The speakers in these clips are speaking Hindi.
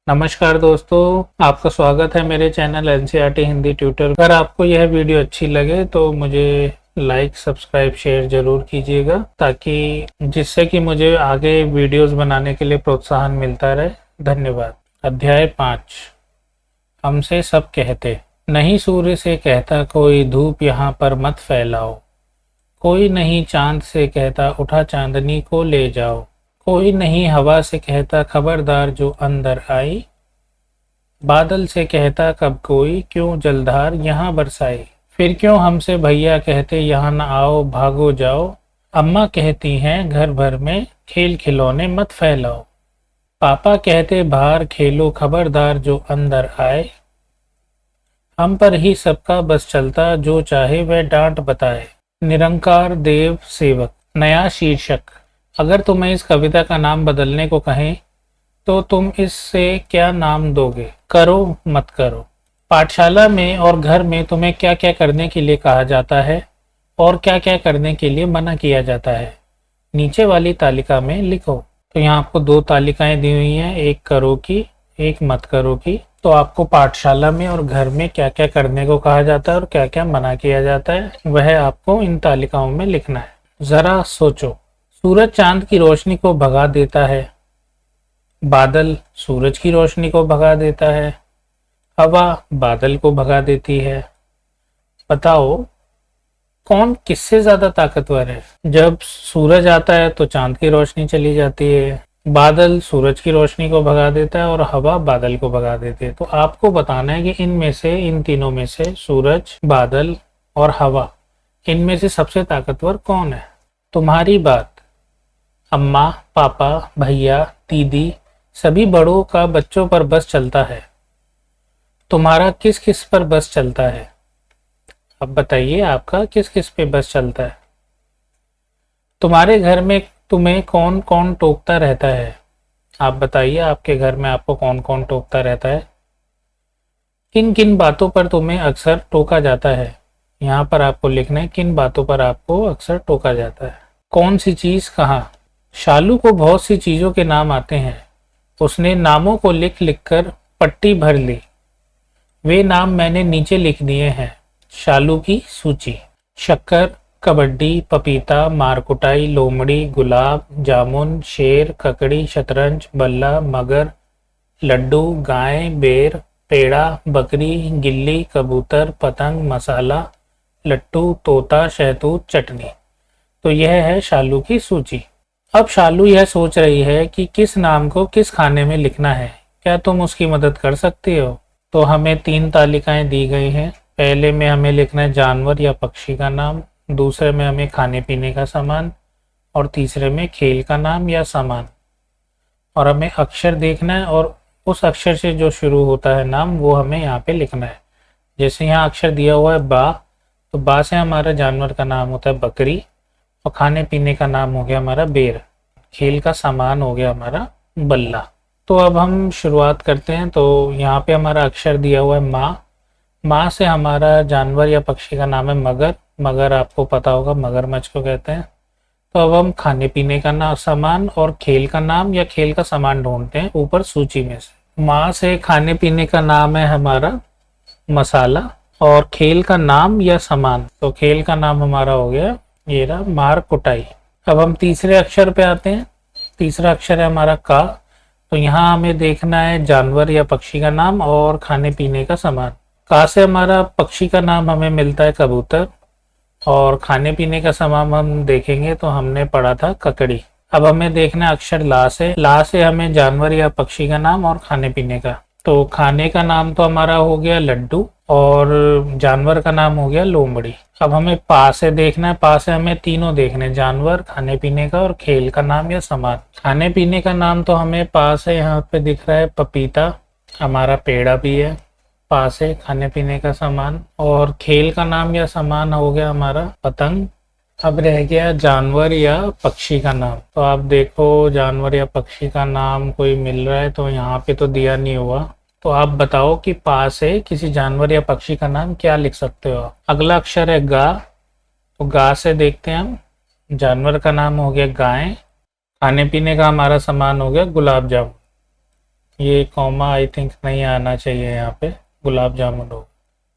नमस्कार दोस्तों, आपका स्वागत है मेरे चैनल एनसीईआरटी हिंदी ट्यूटर। अगर आपको यह वीडियो अच्छी लगे तो मुझे लाइक, सब्सक्राइब, शेयर जरूर कीजिएगा ताकि जिससे कि मुझे आगे वीडियोस बनाने के लिए प्रोत्साहन मिलता रहे। धन्यवाद। अध्याय 5। हमसे सब कहते। नहीं सूर्य से कहता कोई, धूप यहाँ पर मत फैलाओ। कोई नहीं चांद से कहता, उठा चांदनी को ले जाओ। कोई नहीं हवा से कहता, खबरदार जो अंदर आई। बादल से कहता कब कोई, क्यों जलधार यहाँ बरसाई। फिर क्यों हमसे भैया कहते, यहाँ न आओ, भागो जाओ। अम्मा कहती हैं घर भर में, खेल खिलौने मत फैलाओ। पापा कहते बाहर खेलो, खबरदार जो अंदर आए। हम पर ही सबका बस चलता, जो चाहे वह डांट बताए। निरंकार देव सेवक। नया शीर्षक। अगर तुम्हें इस कविता का नाम बदलने को कहें तो तुम इससे क्या नाम दोगे? करो मत करो। पाठशाला में और घर में तुम्हें क्या क्या करने के लिए कहा जाता है और क्या क्या करने के लिए मना किया जाता है, नीचे वाली तालिका में लिखो। तो यहाँ आपको दो तालिकाएं दी हुई हैं, एक करो की, एक मत करो की। तो आपको पाठशाला में और घर में क्या क्या करने को कहा जाता है और क्या क्या मना किया जाता है, वह आपको इन तालिकाओं में लिखना है। जरा सोचो। सूरज चांद की रोशनी को भगा देता है। बादल सूरज की रोशनी को भगा देता है। हवा बादल को भगा देती है। बताओ कौन किससे ज्यादा ताकतवर है? जब सूरज आता है तो चांद की रोशनी चली जाती है, बादल सूरज की रोशनी को भगा देता है और हवा बादल को भगा देती है। तो आपको बताना है कि इनमें से, इन तीनों में से सूरज, बादल और हवा, इनमें से सबसे ताकतवर कौन है? तुम्हारी बात अम्मा, पापा, भैया, दीदी, सभी बड़ों का बच्चों पर बस चलता है। तुम्हारा किस किस पर बस चलता है? अब बताइए आपका किस किस पे बस चलता है? तुम्हारे घर में तुम्हें कौन कौन टोकता रहता है? आप बताइए आपके घर में आपको कौन कौन टोकता रहता है? किन किन बातों पर तुम्हें अक्सर टोका जाता है? यहाँ पर आपको लिखना है किन बातों पर आपको अक्सर टोका जाता है। कौन सी चीज कहाँ? शालू को बहुत सी चीजों के नाम आते हैं। उसने नामों को लिख लिख कर पट्टी भर ली। वे नाम मैंने नीचे लिख दिए हैं। शालू की सूची। शक्कर, कबड्डी, पपीता, मारकुटाई, लोमड़ी, गुलाब जामुन, शेर, ककड़ी, शतरंज, बल्ला, मगर, लड्डू, गाय, बेर, पेड़ा, बकरी, गिल्ली, कबूतर, पतंग, मसाला, लट्टू, तोता, शहतूत, चटनी। तो यह है शालू की सूची। अब शालू यह सोच रही है कि किस नाम को किस खाने में लिखना है। क्या तुम उसकी मदद कर सकती हो? तो हमें 3 तालिकाएं दी गई हैं। पहले में हमें लिखना है जानवर या पक्षी का नाम, दूसरे में हमें खाने पीने का सामान और तीसरे में खेल का नाम या सामान। और हमें अक्षर देखना है और उस अक्षर से जो शुरू होता है नाम वो हमें यहाँ पे लिखना है। जैसे यहाँ अक्षर दिया हुआ है बा, तो बा से हमारा जानवर का नाम होता है बकरी और खाने पीने का नाम हो गया हमारा बेर, खेल का सामान हो गया हमारा बल्ला। तो अब हम शुरुआत करते हैं। तो यहाँ पे हमारा अक्षर दिया हुआ है माँ। माँ से हमारा जानवर या पक्षी का नाम है मगर। मगर आपको पता होगा मगरमच्छ को कहते हैं। तो अब हम खाने पीने का नाम, सामान और खेल का नाम या खेल का सामान ढूंढते हैं ऊपर सूची में से। माँ से खाने पीने का नाम है हमारा मसाला और खेल का नाम या सामान, तो खेल का नाम हमारा हो गया ये रहा मार कुटाई। अब हम तीसरे अक्षर पे आते हैं। तीसरा अक्षर है हमारा का। तो यहाँ हमें देखना है जानवर या पक्षी का नाम और खाने पीने का सामान। का से हमारा पक्षी का नाम हमें मिलता है कबूतर और खाने पीने का सामान हम देखेंगे तो हमने पढ़ा था ककड़ी। अब हमें देखना है अक्षर ला से। ला से हमें जानवर या पक्षी का नाम और खाने पीने का। तो खाने का नाम तो हमारा हो गया लड्डू और जानवर का नाम हो गया लोमड़ी। अब हमें पा से देखना है। पा से हमें तीनों देखने, जानवर, खाने पीने का और खेल का नाम या सामान। खाने पीने का नाम तो हमें पा से यहाँ पे दिख रहा है पपीता, हमारा पेड़ा भी है पा से। खाने पीने का सामान और खेल का नाम या सामान हो गया हमारा पतंग। अब रह गया जानवर या पक्षी का नाम। तो आप देखो जानवर या पक्षी का नाम कोई मिल रहा है, तो यहाँ पे तो दिया नहीं हुआ। तो आप बताओ कि पा से किसी जानवर या पक्षी का नाम क्या लिख सकते हो? अगला अक्षर है गा। तो गा से देखते हैं हम। जानवर का नाम हो गया गाय, खाने पीने का हमारा सामान हो गया गुलाब जामुन। ये कॉमा आई थिंक नहीं आना चाहिए यहाँ पे, गुलाब जामुन हो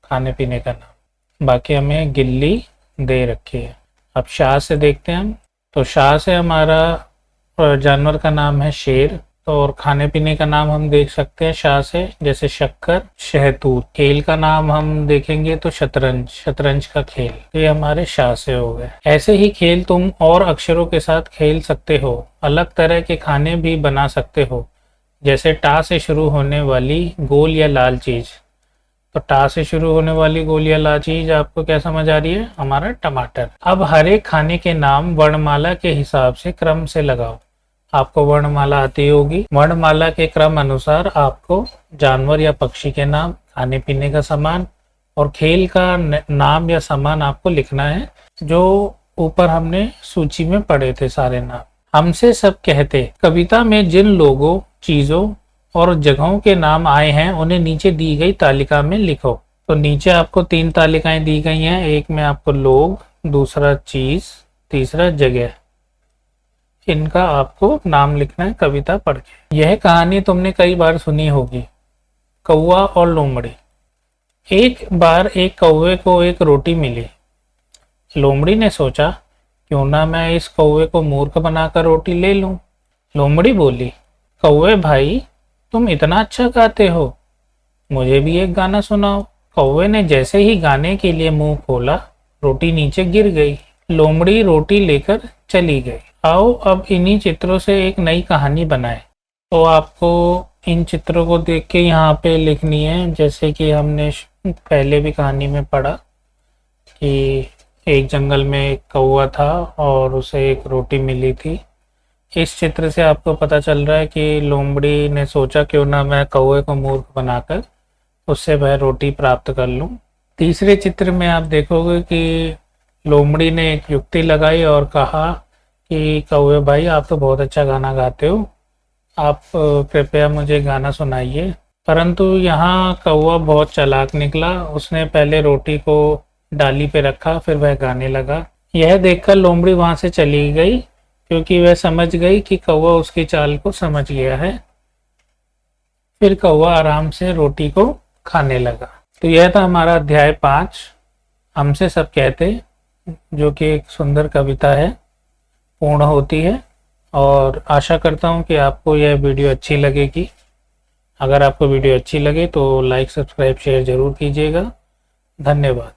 खाने पीने का नाम। बाकी हमें गिल्ली दे रखी है। अब शाह से देखते हैं हम। तो शाह से हमारा जानवर का नाम है शेर। तो और खाने पीने का नाम हम देख सकते हैं शाह से, जैसे शक्कर, शहतूत। खेल का नाम हम देखेंगे तो शतरंज, शतरंज का खेल। ये हमारे शाह से हो गए। ऐसे ही खेल तुम और अक्षरों के साथ खेल सकते हो। अलग तरह के खाने भी बना सकते हो, जैसे टा से शुरू होने वाली गोल या लाल चीज। तो टा से शुरू होने वाली गोल या लाल चीज आपको क्या समझ आ रही है? हमारा टमाटर। अब हर एक खाने के नाम वर्णमाला के हिसाब से क्रम से लगाओ। आपको वर्णमाला आती होगी। वर्णमाला के क्रम अनुसार आपको जानवर या पक्षी के नाम, खाने पीने का सामान और खेल का नाम या सामान आपको लिखना है, जो ऊपर हमने सूची में पढ़े थे सारे नाम। हमसे सब कहते कविता में जिन लोगों, चीजों और जगहों के नाम आए हैं उन्हें नीचे दी गई तालिका में लिखो। तो नीचे आपको 3 तालिकाएं दी गई हैं। एक में आपको लोग, दूसरा चीज, तीसरा जगह। इनका आपको नाम लिखना है कविता पढ़ के। यह कहानी तुमने कई बार सुनी होगी, कौवा और लोमड़ी। एक बार एक कौवे को एक रोटी मिली। लोमड़ी ने सोचा, क्यों ना मैं इस कौवे को मूर्ख बनाकर रोटी ले लूं। लोमड़ी बोली, कौवे भाई, तुम इतना अच्छा गाते हो, मुझे भी एक गाना सुनाओ। कौवे ने जैसे ही गाने के लिए मुंह खोला, रोटी नीचे गिर गई। लोमड़ी रोटी लेकर चली गई। आओ अब इन्हीं चित्रों से एक नई कहानी बनाए। तो आपको इन चित्रों को देख के यहाँ पे लिखनी है, जैसे कि हमने पहले भी कहानी में पढ़ा कि एक जंगल में एक कौवा था और उसे एक रोटी मिली थी। इस चित्र से आपको पता चल रहा है कि लोमड़ी ने सोचा, क्यों ना मैं कौवे को मूर्ख बनाकर उससे वह रोटी प्राप्त कर लूं। तीसरे चित्र में आप देखोगे कि लोमड़ी ने एक युक्ति लगाई और कहा कि कौवे भाई, आप तो बहुत अच्छा गाना गाते हो, आप कृपया मुझे गाना सुनाइए। परंतु यहाँ कौवा बहुत चालाक निकला। उसने पहले रोटी को डाली पे रखा, फिर वह गाने लगा। यह देखकर लोमड़ी वहां से चली गई, क्योंकि वह समझ गई कि कौवा उसकी चाल को समझ गया है। फिर कौवा आराम से रोटी को खाने लगा। तो यह था हमारा अध्याय 5, हमसे सब कहते, जो कि एक सुंदर कविता है, पूर्ण होती है। और आशा करता हूँ कि आपको यह वीडियो अच्छी लगेगी। अगर आपको वीडियो अच्छी लगे तो लाइक, सब्सक्राइब, शेयर जरूर कीजिएगा। धन्यवाद।